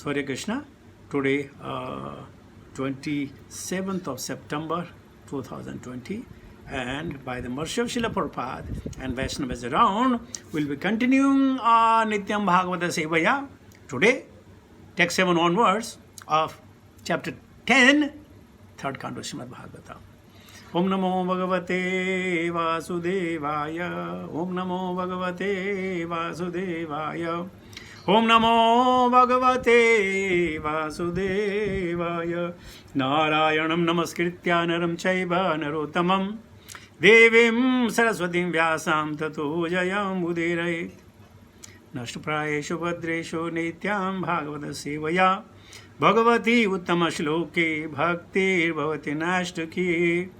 Hare Krishna. Today, 27th of September 2020, and by the mercy of Srila Prabhupada and Vaishnavas around, we'll be continuing our Nityam Bhagavata Sevaya. Today, text 7 onwards of chapter 10, third canto Srimad Bhagavata. Om Namo Bhagavate Vasudevaya. Om Namo Bhagavate Vasudevaya. Om Namo Bhagavate Vasudevaya. Narayanam Namaskritya Naram Chaiva Narottamam Devim Saraswatim Vyasam Tato Jayam Udirayet. Nashtaprayeshu Bhadreshu Nityam Bhagavata Sevaya Bhagavati Uttama Shloke Bhaktir Bhavati Nashtaki.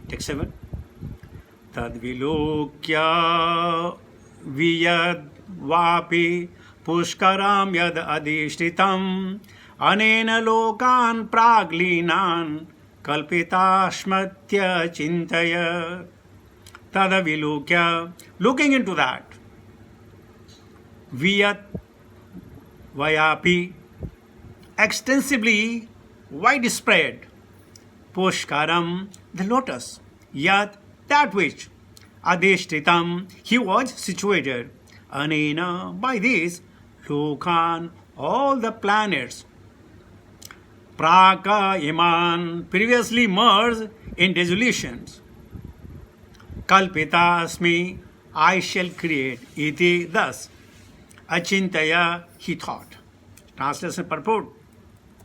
Text 7. Tadvilokya Viyad Vapi Pushkaram Yad Adishtitam Anena Lokan Praglinan Kalpitashmatya Chintaya. Tadavilokya, looking into that. Viyat Vayapi, extensively widespread. Pushkaram, the lotus. Yat, that which. Adishtitam, he was situated. Anena, by this. Lokan, all the planets. Praka Iman, previously merged in dissolutions. Kalpitasmi, I shall create. Iti, thus. Achintaya, he thought. Translation purport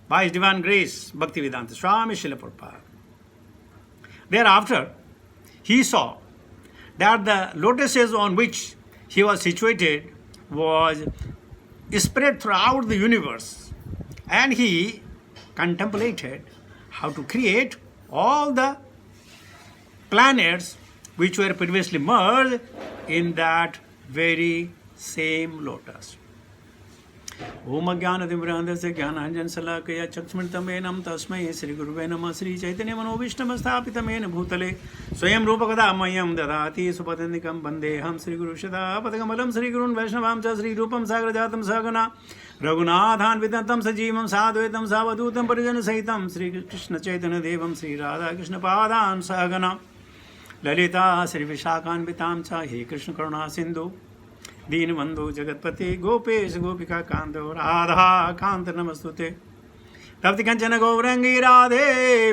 by His Divine Grace, Bhaktivedanta Swami Srila Prabhupada. Thereafter, he saw that the lotuses on which he was situated was spread throughout the universe, and he contemplated how to create all the planets which were previously merged in that very same lotus. Om Ajnanatimmirandasya Jnananjana Salakaya Chakshmritamyenam Tasmai Sri Guruve Namah Sri Chaitanya Manobhishtam Sthapitamena Bhutale Swayam Rupakadamayam Dadati Supatandikam Bandeham Sri Guru Shada Padakamalam Sri Gurun Vaishnavam Cha Sri Rupam Sagrajatam Sagana Raghunathan Vidantam Sajivam Sadhvetam Savadutam Parijana Sahitam Sri Krishna Chaitanya Devam Sri Radha Krishna Padan Sagana Lalita Sri Vishakan Vitam Cha He Krishna Karuna Sindhu Deenbandhu Jagatpati Gopesh Gopika Kanto Radha Kant नमस्तुते तप्त कंचन गौरंगी राधे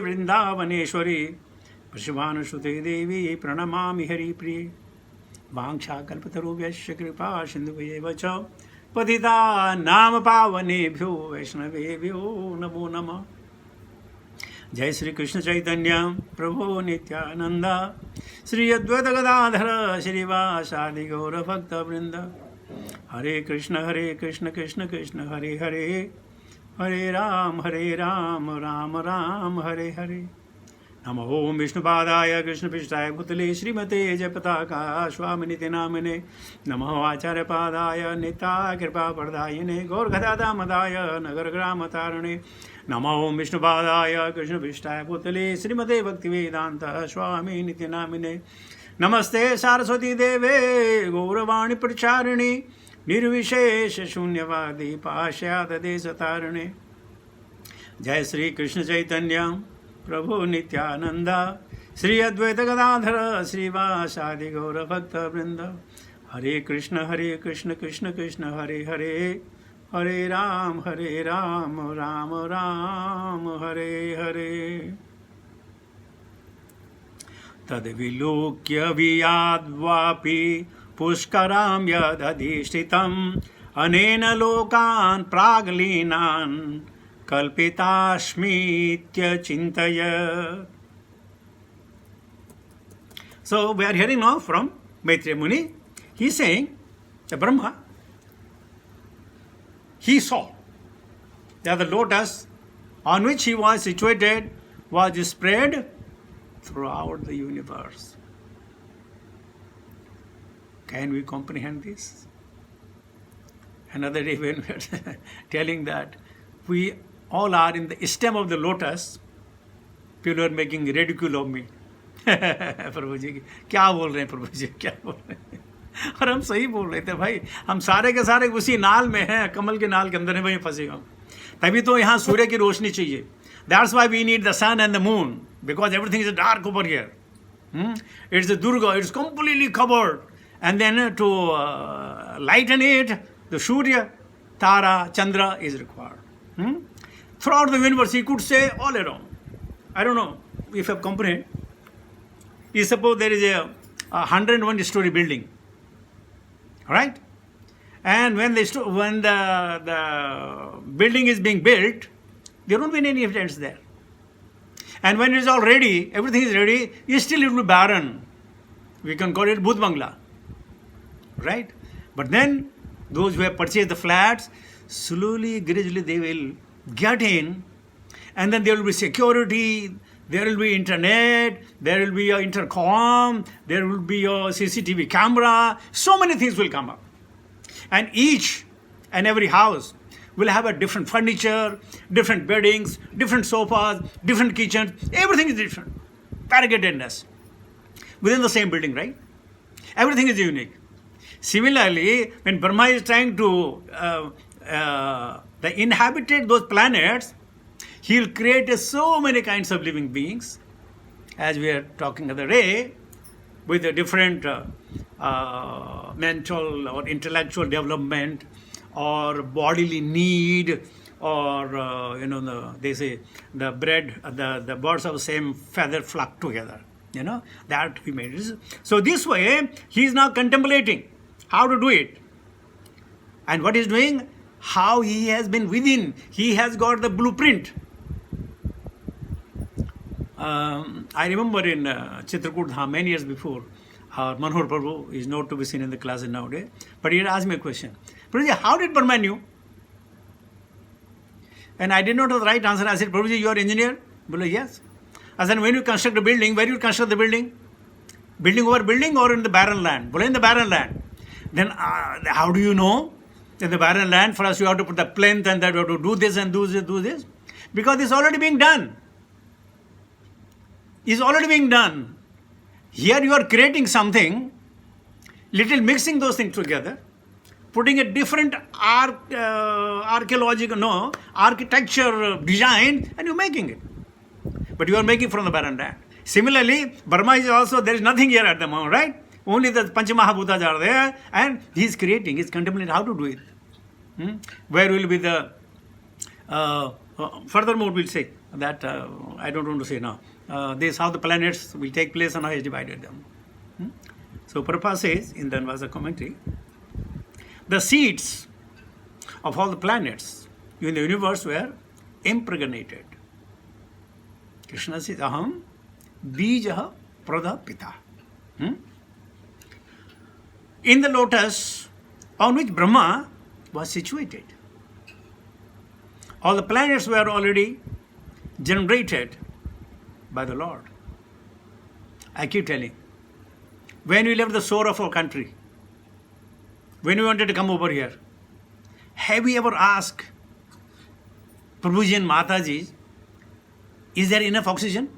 वृंदावनेश्वरी वृषभानुसुते देवी प्रणमामि हरिप्रिये वाञ्छा कल्पतरुभ्यश्च कृपा सिन्धुभ्येव च पतितानां पावनेभ्यो वैष्णवेभ्यो नमो नमः. जय श्री कृष्ण चैतन्य प्रभु नित्यानंद श्री अद्वैत गदाधर श्रीवासादि गौर भक्त वृंद. हरे कृष्ण कृष्ण कृष्ण हरे हरे हरे राम राम राम हरे हरे. नमो ओम विष्णुपादाय कृष्णपृष्ठाय भूतले श्रीमते जयपताका स्वामिनिति नामिने. नमो आचार्यपादाय निताय कृपाप्रदायिने गौरगदादामदाय नगरग्रामतारिणे. नमो ओम विष्णुपादाय कृष्णपृष्ठाय भूतले श्रीमते भक्तिवेदांत स्वामिनिति नामिने. नमस्ते सारस्वती देवे गौरवाणी प्रचारिणे निर्विशेष शून्यवादी पाश्चात्यदेशतारिणे. जय श्री कृष्ण चैतन्य प्रभु नित्यानंद श्री अद्वैत गदाधर श्रीवासादि गौर भक्त वृंद. हरे कृष्ण कृष्ण कृष्ण हरे हरे हरे राम राम राम हरे हरे. तद्विलोक्य वियाद्वापि पुष्करां यदधिष्ठितम् अनेन लोकान् प्राग्लीनान् Kalpitasmitya Chintaya. So we are hearing now from Maitreya Muni. He is saying the Brahma, he saw that the lotus on which he was situated was spread throughout the universe. Can we comprehend this? Another day when we are telling that we all are in the stem of the lotus, people are making ridicule of me. प्रभु जी क्या बोल रहे हैं, प्रभु जी क्या बोल रहे हैं. और हम सही बोल रहे थे भाई, हम सारे के सारे उसी नाल में हैं, कमल के नाल के अंदर है, वहीं फंसे हम। तभी तो यहाँ सूर्य की रोशनी चाहिए। That's why we need the sun and the moon, because everything is dark over here. It's a Durga, it's completely covered. And then to lighten it, the Surya, Tara, Chandra is required. Throughout the universe, he could say all around. I don't know if you have comprehended. You suppose there is a 101-story building, right? And when the building is being built, there won't be any evidence there. And when it is all ready, everything is ready, still it will be barren. We can call it Bhut Bangla, right? But then those who have purchased the flats, slowly, gradually they will get in, and then there will be security, there will be internet, there will be a intercom, there will be a CCTV camera, so many things will come up. And each and every house will have a different furniture, different beddings, different sofas, different kitchens, everything is different. Variegatedness within the same building, right? Everything is unique. Similarly, when Brahma is trying to inhabit those planets, he will create so many kinds of living beings, as we are talking the other day, with a different mental or intellectual development, or bodily need, or they say the birds of the same feather flock together. That we made. So this way, he is now contemplating how to do it, and what he's doing, how he has been within. He has got the blueprint. I remember in Chitrakoot Dham many years before, our Manohar Prabhu is not to be seen in the classes nowadays, but he had asked me a question. Prabhuji, how did Brahma knew? And I did not know the right answer. I said, Prabhuji, you are engineer? Bolo, yes. I said, when you construct a building, where you construct the building? Building over building or in the barren land? Bolo, in the barren land. Then how do you know? In the barren land, first you have to put the plinth, and that you have to do this and do this. Because it's already being done. It's already being done. Here you are creating something, little mixing those things together, putting a different architecture design, and you're making it. But you are making from the barren land. Similarly, Brahma is also, there is nothing here at the moment, right? Only the Panchamahabhutas are there, and he is creating, he is contemplating how to do it. Where will be the, furthermore we'll say, that I don't want to say now. This how the planets will take place and how he has divided them. So Prabhupada says in the Anvasa commentary, the seeds of all the planets in the universe were impregnated. Krishna says, Aham Bijaha Pradapita. In the lotus on which Brahma was situated. All the planets were already generated by the Lord. I keep telling, when we left the shore of our country, when we wanted to come over here, have we ever asked Prabhuji and Mataji, is there enough oxygen?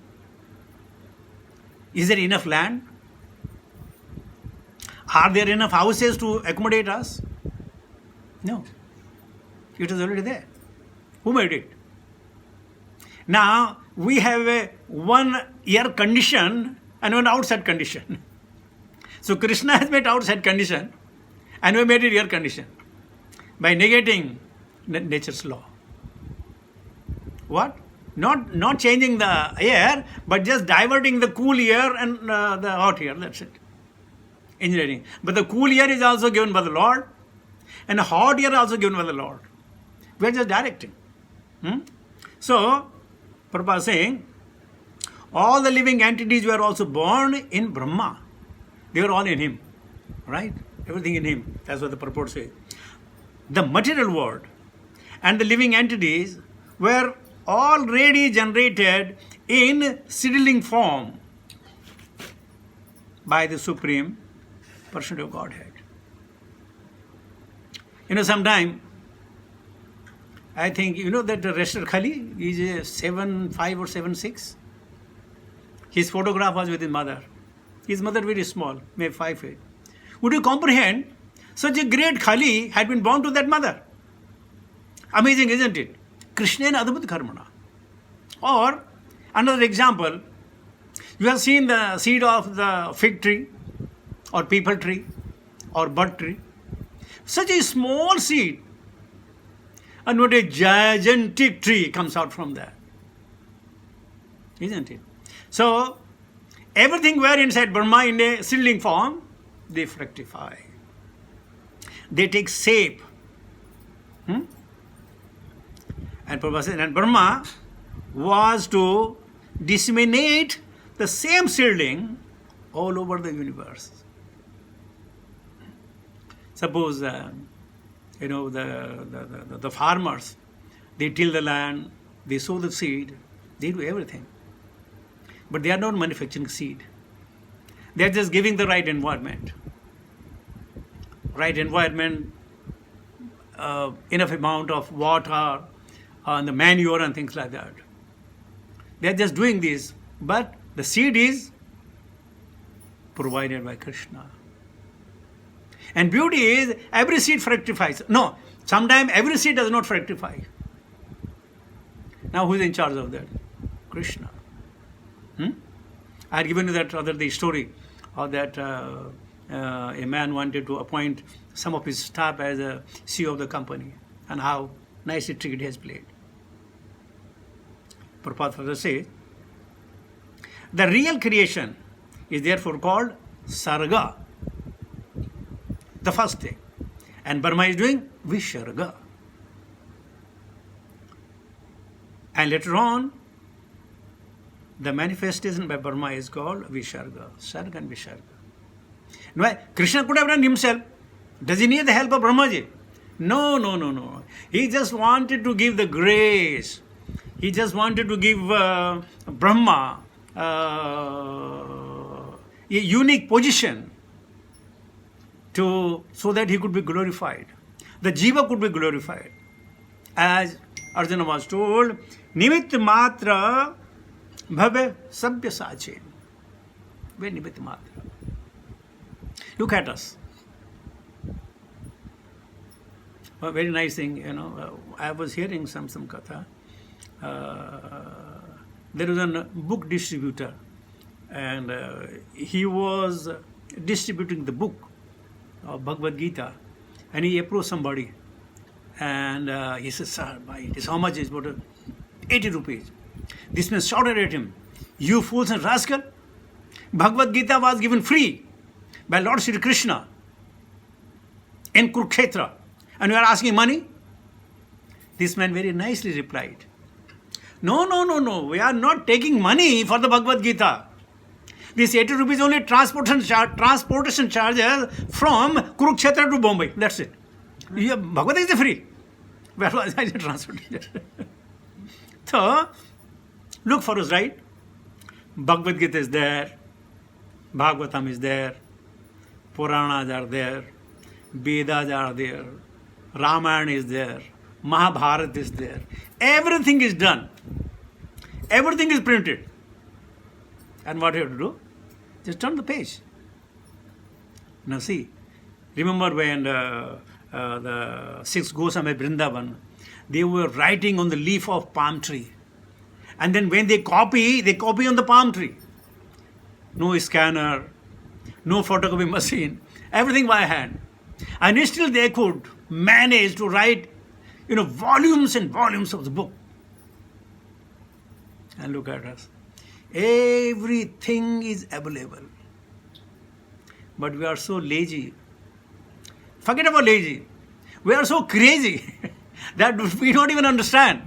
Is there enough land? Are there enough houses to accommodate us? No. It is already there. Who made it? Now, we have a one air condition and one outside condition. So Krishna has made outside condition and we made it air condition by negating nature's law. What? Not changing the air, but just diverting the cool air and the hot air. That's it. Engineering. But the cool air is also given by the Lord, and the hot air also given by the Lord. We are just directing. So, Prabhupada is saying, all the living entities were also born in Brahma. They were all in him. Right? Everything in him. That's what the purport says. The material world and the living entities were already generated in seedling form by the Supreme Person of Godhead. Sometime, I think, that Rashtar Khali is a 7'5" or 7'6". His photograph was with his mother. His mother very small, maybe 5'8". Would you comprehend? Such a great Kali had been born to that mother. Amazing, isn't it? Krishnena adbhut karmana. Or another example, you have seen the seed of the fig tree or peepal tree or bud tree. Such a small seed, and what a gigantic tree comes out from there. Isn't it? So, everything were inside Brahma in a seedling form, they fructify. They take shape. And Prabhupada said, and Brahma was to disseminate the same seedling all over the universe. Suppose, the farmers, they till the land, they sow the seed, they do everything. But they are not manufacturing seed. They are just giving the right environment. Right environment, enough amount of water, and the manure and things like that. They are just doing this, but the seed is provided by Krishna. And beauty is every seed fructifies. No, sometimes every seed does not fructify. Now who is in charge of that? Krishna. I had given you that other day story of that a man wanted to appoint some of his staff as a CEO of the company, and how nice a trick it has played. Prabhupada further says, the real creation is therefore called Sarga, the first thing. And Brahma is doing Visharga. And later on, the manifestation by Brahma is called Visharga, Sarga and Visharga. Why? Krishna could have done himself. Does he need the help of Brahmaji? No. He just wanted to give the grace. He just wanted to give Brahma a unique position so that he could be glorified. The Jiva could be glorified. As Arjuna was told, Nimitt Matra Bhave Sabya Sache. Very Nimitt Matra. Look at us. A very nice thing, I was hearing some katha. There was a book distributor, and he was distributing the book of Bhagavad Gita, and he approached somebody, and he said, sir, it is how much is about 80 rupees. This man shouted at him, you fools and rascal, Bhagavad Gita was given free by Lord Sri Krishna in Kurukshetra, and you are asking money? This man very nicely replied, no, we are not taking money for the Bhagavad Gita. This 80 rupees only transportation charges from Kurukshetra to Bombay. That's it. Bhagavad Gita is free. Where was I transportation? So, look for us, right? Bhagavad Gita is there, Bhagavatam is there, Puranas are there, Vedas are there, Ramayana is there, Mahabharata is there. Everything is done. Everything is printed. And what you have to do? Just turn the page. Now see, remember when the six Goswami Vrindavan, they were writing on the leaf of palm tree. And then when they copy on the palm tree. No scanner, no photocopy machine, everything by hand. And still they could manage to write, volumes and volumes of the book. And look at us. Everything is available. But we are so lazy. Forget about lazy. We are so crazy that we don't even understand.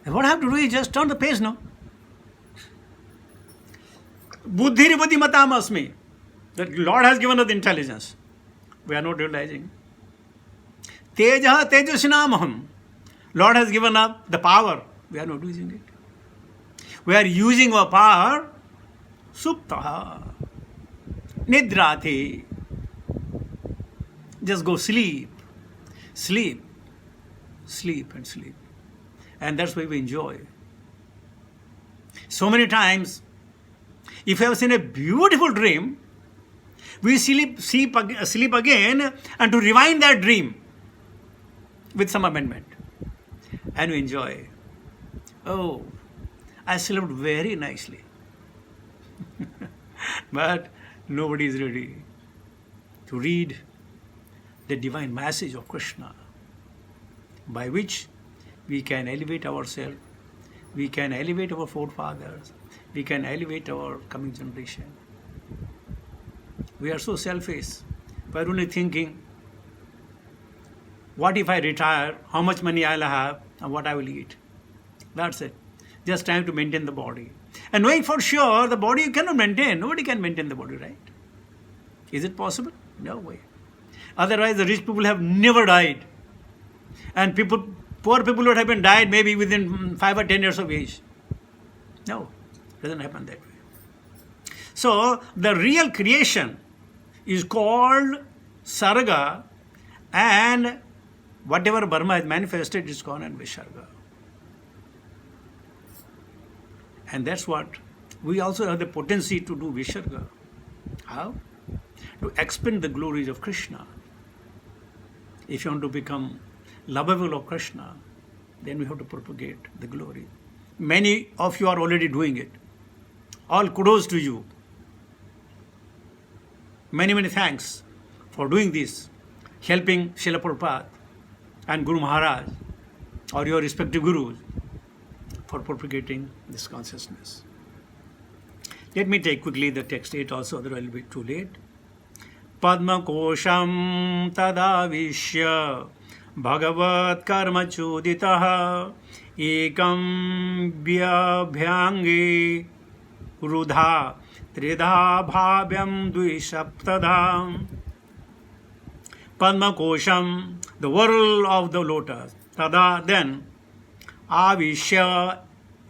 And what I have to do is just turn the page now. Buddhirivati matam asmi. That Lord has given us intelligence. We are not realizing. Tejaha tejashinamaham. Lord has given us the power. We are not using it. We are using our power. Suptaha. Nidrati. Just go sleep. Sleep. Sleep and sleep. And that's why we enjoy. So many times, if you have seen a beautiful dream, we sleep again and to rewind that dream with some amendment. And we enjoy. Oh, I slept very nicely. But nobody is ready to read the divine message of Krishna, by which we can elevate ourselves, we can elevate our forefathers, we can elevate our coming generation. We are so selfish. We are only thinking, what if I retire, how much money I'll have, and what I will eat. That's it. Just trying to maintain the body. And knowing for sure the body you cannot maintain. Nobody can maintain the body, right? Is it possible? No way. Otherwise, the rich people have never died. And poor people would have been died maybe within 5 or 10 years of age. No, it doesn't happen that way. So, the real creation is called Sarga, and whatever Brahma has manifested is called Visarga. And that's what we also have the potency to do Visarga. How? To expand the glories of Krishna. If you want to become lovable of Krishna, then we have to propagate the glory. Many of you are already doing it. All kudos to you. Many, many thanks for doing this, helping Srila Prabhupada and Guru Maharaj or your respective gurus for propagating this consciousness. Let me take quickly the text 8 also, otherwise it will be too late. Padma kosham tadavishya bhagavat karma choditaha ekam vyabhyange rudha tridha bhavyam dvisaptadha. Padma kosham, the whirl of the lotus, tada, then, avishya,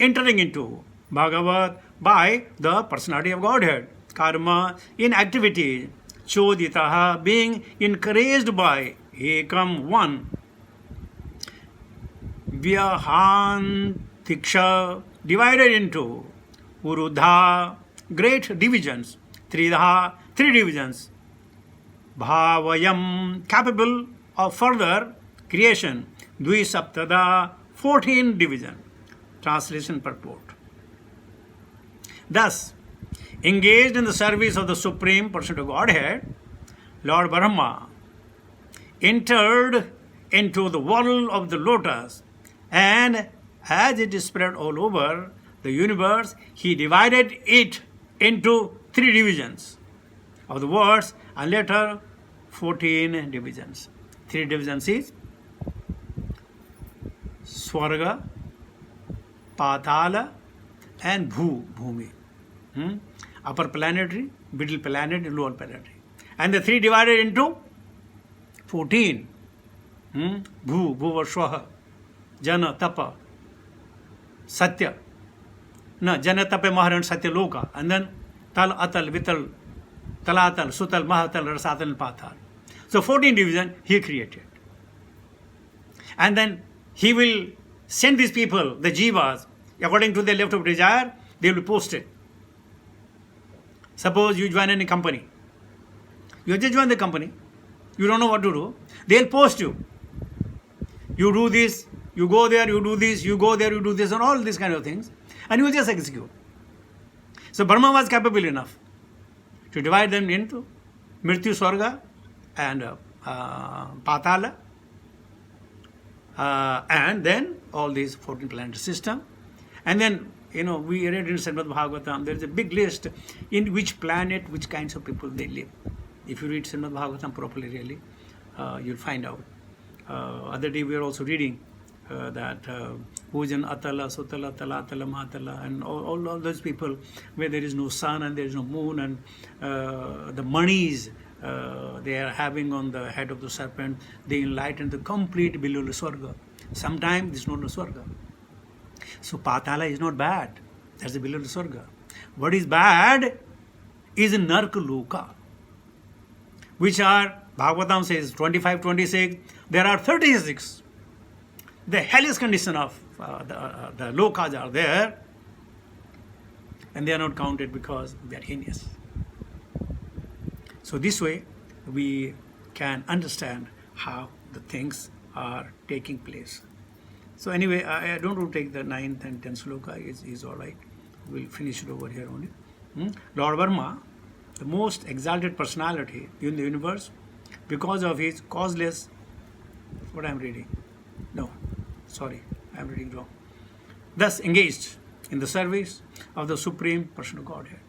entering into Bhagavat by the personality of Godhead, karma, in activity, choditaha, being encouraged by, ekam, one, vyahantiksha, divided into, urudha, great divisions, tridha, three divisions, bhavayam, capable of further creation, dvisaptada, 14 division. Translation purport. Thus, engaged in the service of the Supreme Person of Godhead, Lord Brahma entered into the whirl of the lotus, and as it is spread all over the universe, he divided it into three divisions of the words, and later 14 divisions. Three divisions is Swarga, Patala, and Bhumi. Upper planetary, middle planetary, lower planetary. And the three divided into 14. Bhuva, Swaha, Jana, Tapa, Satya. No, Jana, Tapa, Mahara, and Satya Loka. And then Tal, Atal, Vital, Talatal, Sutal, Mahatal, Rasatal, and Patal. So 14 division he created. And then he will send these people, the jivas, according to their level of desire, they will be posted. Suppose you join any company. You just join the company. You don't know what to do. They'll post you. You do this, you go there, you do this, you go there, you do this, and all these kind of things. And you will just execute. So Brahma was capable enough to divide them into Mrityu, Swarga, and Patala. And then all these 14 planet system. And then, we read in Srimad Bhagavatam, there is a big list in which planet, which kinds of people they live. If you read Srimad Bhagavatam properly, really, you'll find out. Other day we were also reading that Pujan, Atala, Sutala, Talatala, Mahatala, and all those people where there is no sun and there is no moon, and the monies they are having on the head of the serpent, they enlighten the complete below the Swarga. Sometimes this is not the Swarga. So Patala is not bad. That's the below the Swarga. What is bad is Narka Loka, which are, Bhagavatam says 25, 26, there are 36. The hellish condition of the Lokas are there, and they are not counted because they are heinous. So this way we can understand how the things are taking place. So anyway, I don't want to take the 9th and 10th sloka, is all right. We'll finish it over here only. Lord Brahma, the most exalted personality in the universe, because of his causeless, what I'm reading? No, sorry, I'm reading wrong. Thus engaged in the service of the Supreme Personal Godhead.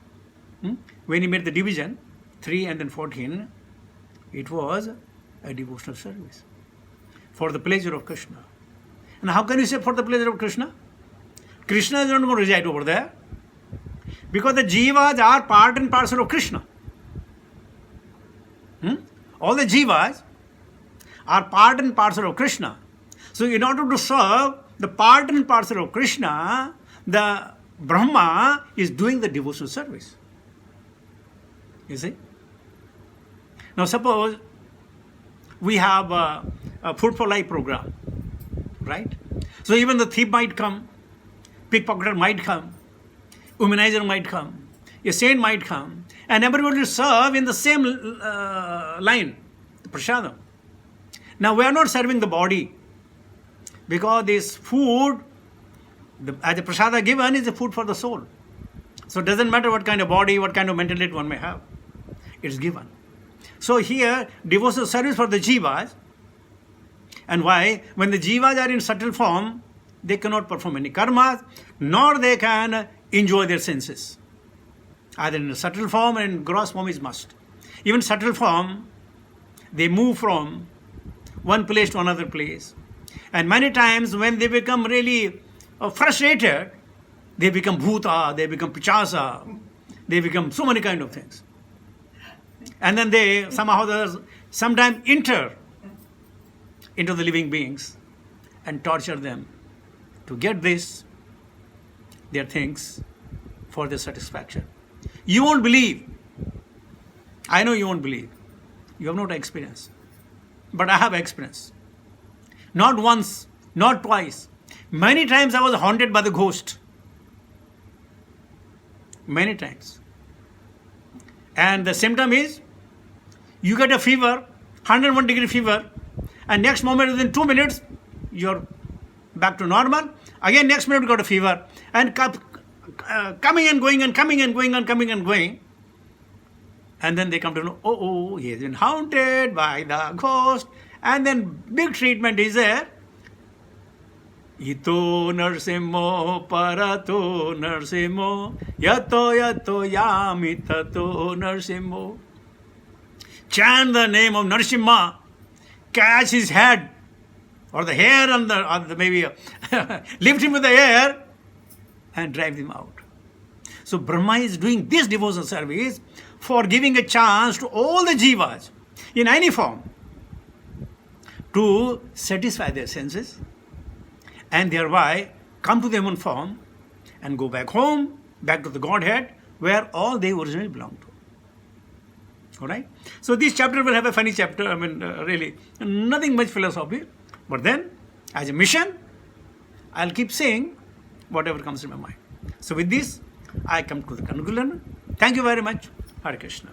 When he made the division, 3 and then 14, it was a devotional service for the pleasure of Krishna. And how can you say for the pleasure of Krishna? Krishna is not going to reside over there, because the jivas are part and parcel of Krishna. All the jivas are part and parcel of Krishna. So in order to serve the part and parcel of Krishna, the Brahma is doing the devotional service. You see? Now suppose we have a Food for Life program, right? So even the thief might come, pickpocketer might come, womanizer might come, a saint might come, and everybody will serve in the same line, the prasadam. Now we are not serving the body, because this food, as a prasada given, is a food for the soul. So it doesn't matter what kind of body, what kind of mentality one may have. It's given. So here, devotional service for the jivas. And why? When the jivas are in subtle form, they cannot perform any karmas, nor they can enjoy their senses. Either in a subtle form and in gross form is must. Even subtle form, they move from one place to another place. And many times when they become really frustrated, they become bhuta, they become pichasa, they become so many kind of things. And then they somehow sometimes enter into the living beings and torture them to get their things for their satisfaction. You won't believe. I know you won't believe. You have not experience. But I have experience. Not once, not twice. Many times I was haunted by the ghost. Many times. And the symptom is, you get a fever, 101-degree fever, and next moment within 2 minutes, you're back to normal. Again, next minute you got a fever, and coming and going and coming and going and coming and going. And then they come to know, oh, he has been haunted by the ghost. And then big treatment is there. Ito narsimho parato narsimho yato yamitato narsimho. Chant the name of Narsimha, catch his head or the hair on the maybe lift him with the hair and drive him out. So Brahma is doing this devotional service for giving a chance to all the jivas in any form to satisfy their senses and thereby come to their own form and go back home, back to the Godhead, where all they originally belong to. All right? So this chapter will have a funny chapter, really, nothing much philosophy. But then, as a mission, I'll keep saying whatever comes to my mind. So with this, I come to the conclusion. Thank you very much. Hare Krishna.